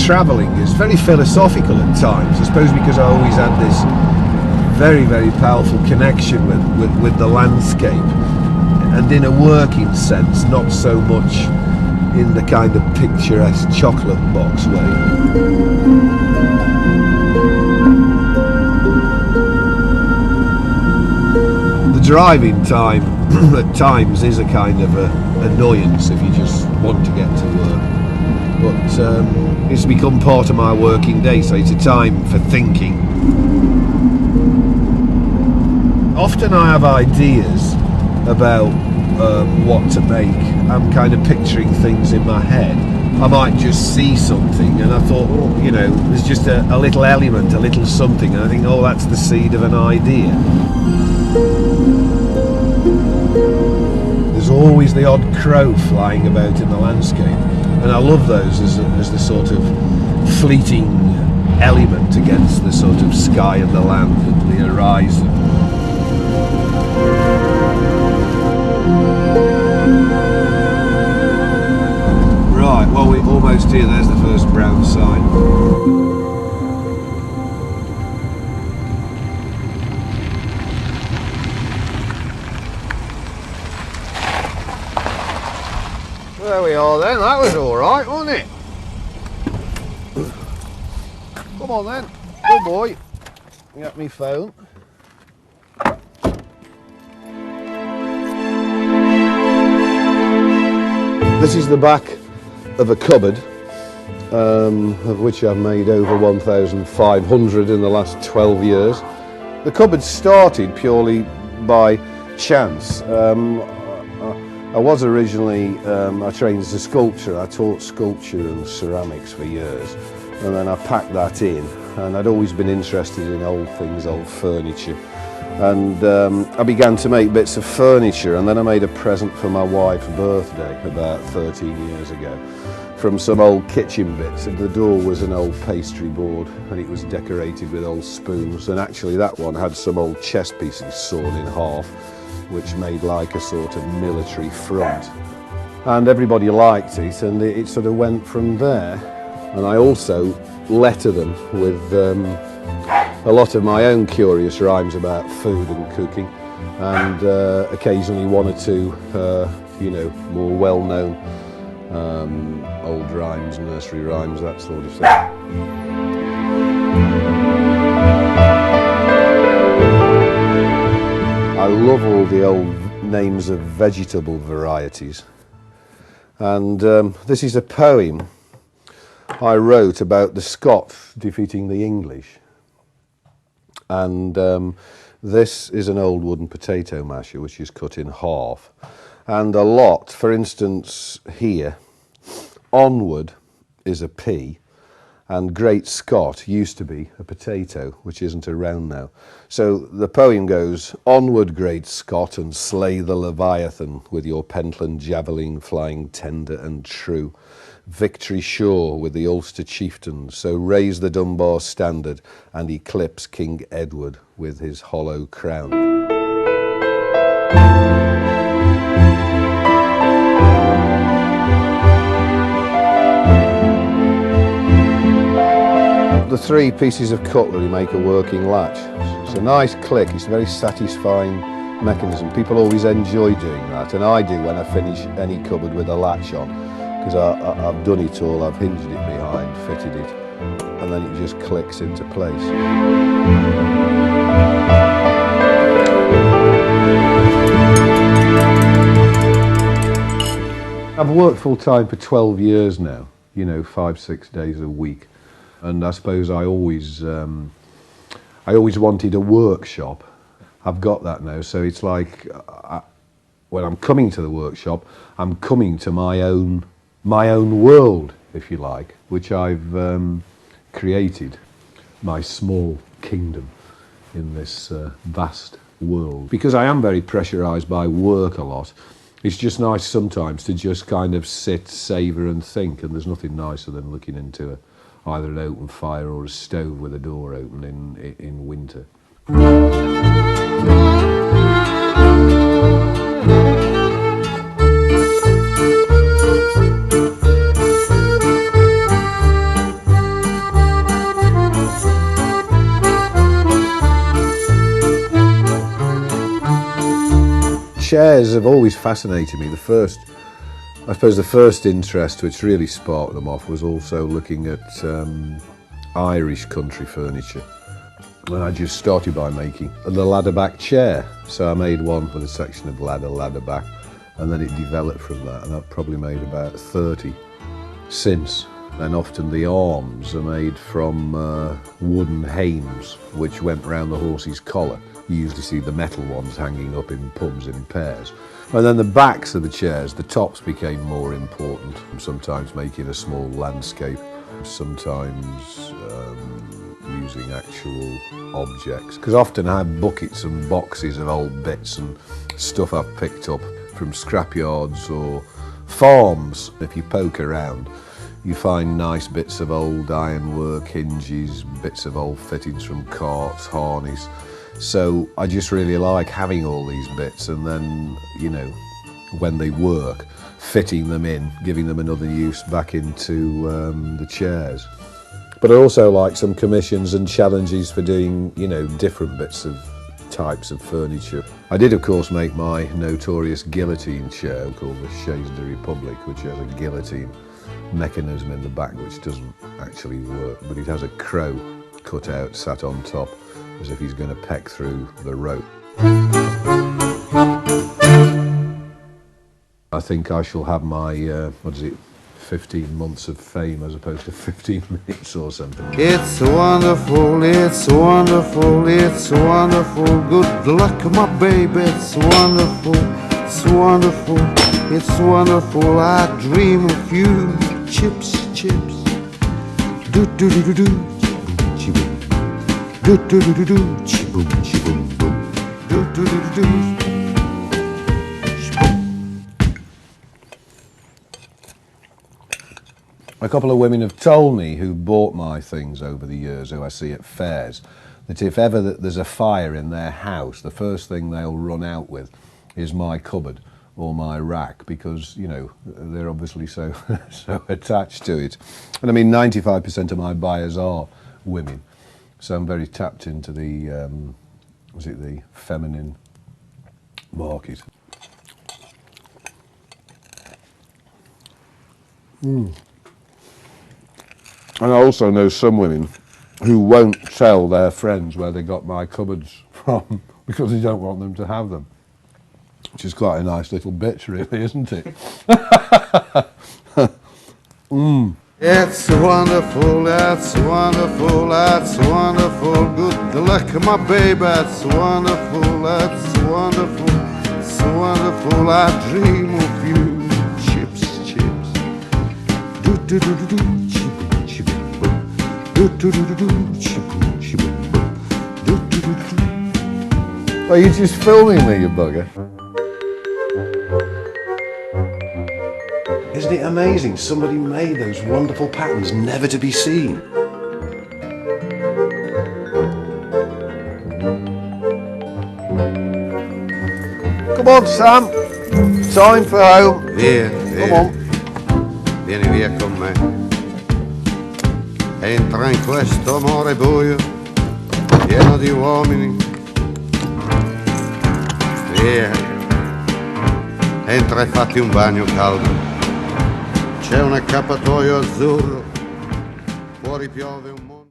travelling is very philosophical at times, I suppose because I always had this very, very powerful connection with the landscape, and in a working sense, not so much in the kind of picturesque chocolate box way. The driving time at times is a kind of annoyance if you just want to get to work, but it's become part of my working day, so it's a time for thinking. Often I have ideas about what to make. I'm kind of picturing things in my head. I might just see something and I thought, oh, you know, there's just a little element, a little something, and I think, oh, that's the seed of an idea. There's always the odd crow flying about in the landscape, and I love those as the sort of fleeting element against the sort of sky and the land and the horizon. Right, well, we're almost here. There's the first brown sign. There we are then. That was alright, wasn't it? Come on then. Good boy. Get me phone. This is the back of a cupboard, of which I've made over 1,500 in the last 12 years. The cupboard started purely by chance. I was originally, I trained as a sculptor. I taught sculpture and ceramics for years, and then I packed that in, and I'd always been interested in old things, old furniture. And I began to make bits of furniture, and then I made a present for my wife's birthday about 13 years ago from some old kitchen bits. And the door was an old pastry board, and it was decorated with old spoons, and actually that one had some old chess pieces sawn in half, which made like a sort of military front. And everybody liked it, and it sort of went from there. And I also letter them with a lot of my own curious rhymes about food and cooking, and occasionally one or two, you know, more well-known old rhymes, nursery rhymes, that sort of thing. I love all the old names of vegetable varieties, and this is a poem I wrote about the Scots defeating the English. And this is an old wooden potato masher which is cut in half, and a lot, for instance here, onward is a pea, and Great Scott used to be a potato, which isn't around now. So the poem goes, onward Great Scott, and slay the Leviathan with your Pentland javelin flying tender and true. Victory sure with the Ulster chieftains, so raise the Dunbar standard and eclipse King Edward with his hollow crown. The three pieces of cutlery make a working latch. It's a nice click, it's a very satisfying mechanism. People always enjoy doing that, and I do when I finish any cupboard with a latch on. Because I've done it all, I've hinged it behind, fitted it, and then it just clicks into place. I've worked full time for 12 years now, you know, 5-6 days a week, and I suppose I always wanted a workshop. I've got that now, so it's like when I'm coming to the workshop, I'm coming to my own world, if you like, which I've created, my small kingdom in this vast world. Because I am very pressurised by work a lot, it's just nice sometimes to just kind of sit, savour and think, and there's nothing nicer than looking into either an open fire or a stove with a door open in winter. chairs have always fascinated me. I suppose the first interest which really sparked them off was also looking at Irish country furniture. And I just started by making the ladder back chair. So I made one with a section of ladder back, and then it developed from that, and I've probably made about 30 since. And often the arms are made from wooden hames which went round the horse's collar. You usually see the metal ones hanging up in pubs in pairs. And then the backs of the chairs, the tops became more important, sometimes making a small landscape, sometimes using actual objects. Because often I have buckets and boxes of old bits and stuff I've picked up from scrapyards or farms. If you poke around, you find nice bits of old ironwork, hinges, bits of old fittings from carts, harness. So I just really like having all these bits, and then, you know, when they work, fitting them in, giving them another use back into the chairs. But I also like some commissions and challenges for doing, you know, different bits of types of furniture. I did, of course, make my notorious guillotine chair called the Chaise de Republique, which has a guillotine mechanism in the back which doesn't actually work, but it has a crow cut out, sat on top, as if he's going to peck through the rope. I think I shall have my, 15 months of fame as opposed to 15 minutes or something. It's wonderful, it's wonderful, it's wonderful. Good luck, my baby, it's wonderful, it's wonderful, it's wonderful. I dream of you. Chips, chips. Do do do do do. Chi-boom. Do do do do do. Chi-boom, chi-boom, boom. Do do do do do. A couple of women have told me, who bought my things over the years, who I see at fairs, that if ever there's a fire in their house, the first thing they'll run out with is my cupboard or my rack, because, you know, they're obviously so attached to it. And I mean, 95% of my buyers are women, so I'm very tapped into the the feminine market. And I also know some women who won't tell their friends where they got my cupboards from because they don't want them to have them. Which is quite a nice little bit, really, isn't it? It's wonderful, that's wonderful, that's wonderful. Good luck, my baby, that's wonderful, that's wonderful, it's wonderful. I dream of you. Chips, chips. Do do do do do. Chi-boom, chi-boom, boom. Do do do do do. Chi-boom, chi-boom, boom. Do do do do do. Are you just filming me, you bugger? Isn't it amazing? Somebody made those wonderful patterns never to be seen. Come on, Sam. Time for home. Via, via. Come on. Vieni via con me. Entra in questo amore buio, pieno di uomini. Via. Entra e fatti un bagno caldo. C'è un accappatoio azzurro, fuori piove un mondo.